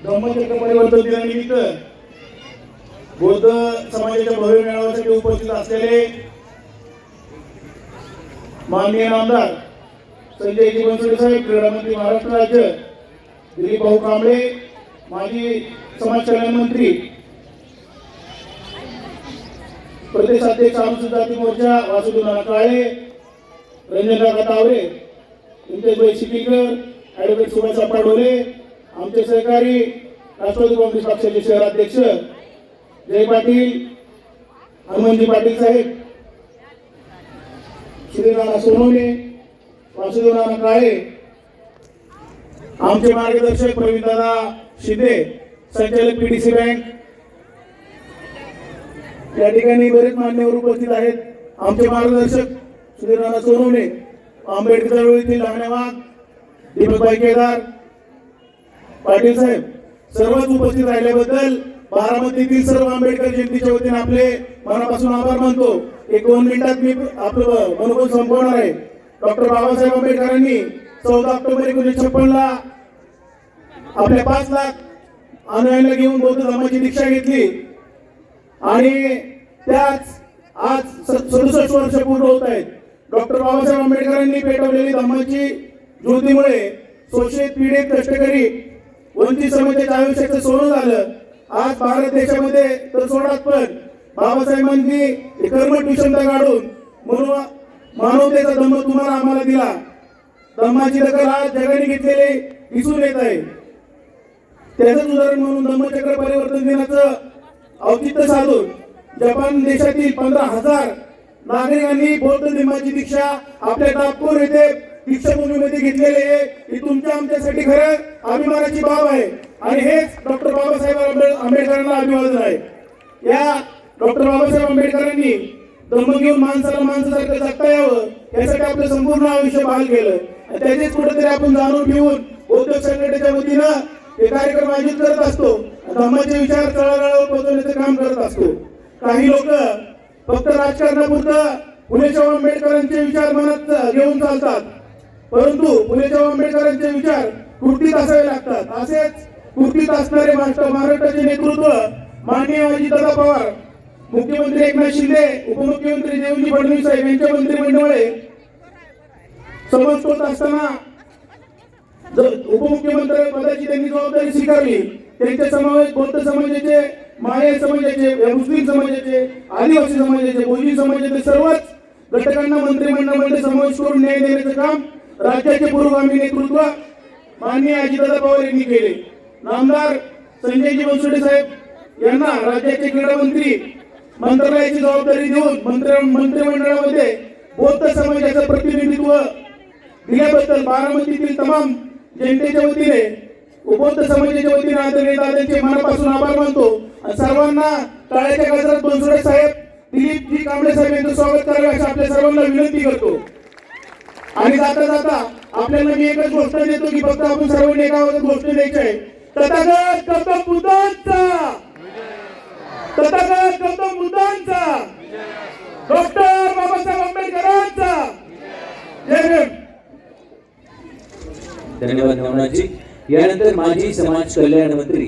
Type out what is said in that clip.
धम्मचक्र परिवर्तन दिनानिमित्त बौद्ध समाजाच्या भव्य मेळाव्यासाठी उपस्थित असलेले माननीय आमदार संजयजी बनसोडे साहेब, क्रीडा मंत्री महाराष्ट्र राज्य दिलीप भाऊ कांबळे, माजी समाज कल्याण मंत्री, प्रदेशाध्यक्ष अनुसूचित जाती मोर्चा वासुदेव नाना काळे, रंजनकाका तावरे, इम्तियाजभाई शिकीकर, ॲडव्होकेट सुभाषप्पा डोले, आमचे सहकारी राष्ट्रवादी काँग्रेस पक्षाचे शहराध्यक्ष जय पाटील, हनुमंतजी पाटील साहेब, श्रीनाना सोनवणे, वासुदेव नाना काळे, आमचे मार्गदर्शक प्रवीणदादा शिंदे, संचालक पीडीसी बँक, या ठिकाणी बरेच मान्यवर उपस्थित आहेत. आमचे मार्गदर्शक श्रीनाना सोनवणे, आंबेडकर चळवळीतील धन्यवाद दीपकभाई केदार पाटील साहेब, सर्वच उपस्थित राहिल्याबद्दल बारामतीतील सर्व आंबेडकर जयंतीच्या वतीने आपले मनापासून आभार मानतो. 1-2 मिनिटात मी आपलं मनोगत संपवणार आहे. डॉक्टर बाबासाहेब आंबेडकरांनी 14 ऑक्टोबर 1956 ला आपल्या 5 लाख अनुयायांना घेऊन बौद्ध धर्माची दीक्षा घेतली आणि त्याच आज 67 वर्ष पूर्ण होत आहेत. डॉक्टर बाबासाहेब आंबेडकरांनी पेटवलेली धम्माची ज्योतीमुळे शोषित, पीडित, कष्टकरी, वंचित समाजाच्या आयुष्याचं सोनं झालं. आज भारत देशामध्ये तर सोडात, पण बाबासाहेबांनी कर्मठ विषमता काढून मानवतेचा धम्म तुम्हाला आम्हाला दिला. धम्माची दखल आज जगाने घेतलेले दिसून येत आहे. त्याचंच उदाहरण म्हणून धम्मचक्र परिवर्तन दिनाचं औचित्य साधून जपान देशातील 15,000 नागरिकांनी बौद्ध धर्माची दीक्षा आपल्या नागपूर येथे दीक्षाभूमीमध्ये घेतलेली आहे. ही तुमच्या आमच्यासाठी खरं अभिमानाची बाब आहे आणि हेच डॉक्टर बाबासाहेब आंबेडकरांना अभिवादन आहे. या डॉक्टर बाबासाहेब आंबेडकरांनी धर्म घेऊन माणसाला माणसासारखं जगता यावं यासाठी आपलं संपूर्ण आयुष्य बहाल केलं. त्याचेच कुठेतरी आपण जाणून घेऊन बौद्ध संघटनेच्या वतीनं हे कार्यक्रम आयोजित करत असतो. धर्माचे विचार तळागाळावर पोहोचवण्याचं काम करत असतो. काही लोक फक्त राजकारणापुरतं फुलेशाह आंबेडकरांचे विचार मनात घेऊन चालतात, परंतु फुलेशाह आंबेडकरांचे विचार कृतीत असावे लागतात. असेच कृतीत असणारे महाराष्ट्राचे नेतृत्व माननीय अजितदादा पवार, मुख्यमंत्री एकनाथ शिंदे, उपमुख्यमंत्री देवेंद्र फडणवीस साहेब यांच्या मंत्रिमंडळामुळे समजतोत असताना उपमुख्यमंत्री पदाची त्यांनी जबाबदारी स्वीकारली. त्यांच्या समावेश बौद्ध समाजाचे, माया समाजाचे, मुस्लिम समाजाचे, आदिवासी समाजाचे, भोजनी समाजाचे सर्वच घटकांना मंत्रिमंडळामध्ये समावेश करून न्याय देण्याचं काम राज्याचे पुरोगामी नेतृत्व माननीय अजितदादा पवार यांनी केले. नामदार संजयजी बनसोडे साहेब यांना राज्याचे क्रीडा मंत्री मंत्रालयाची जबाबदारी देऊन मंत्रिमंडळामध्ये बौद्ध समाजाचं प्रतिनिधित्व दिल्याबद्दल बारामतीतील तमाम जनतेच्या वतीने, बौद्ध समाजाच्या वतीने आदरणीय दादांचे मनापासून आभार मानतो. सर्वांना टाळ्याच्या गजरात बनसोडे साहेब, दिलीपजी कांबळे साहेब यांचं स्वागत करावे अशी आपल्या सर्वांना विनंती करतो. आणि जाता जाता आपल्याला मी एकच घोषणा देतो की फक्त आपण सर्वांनी एका घोषणा द्यायची आहे. तथागत गौतम बुद्धांचा, तथागत गौतम बुद्धांचा, डॉक्टर बाबासाहेब आंबेडकरांचा जय भीम. धन्यवाद नवनाथजी. यानंतर माजी समाज कल्याण मंत्री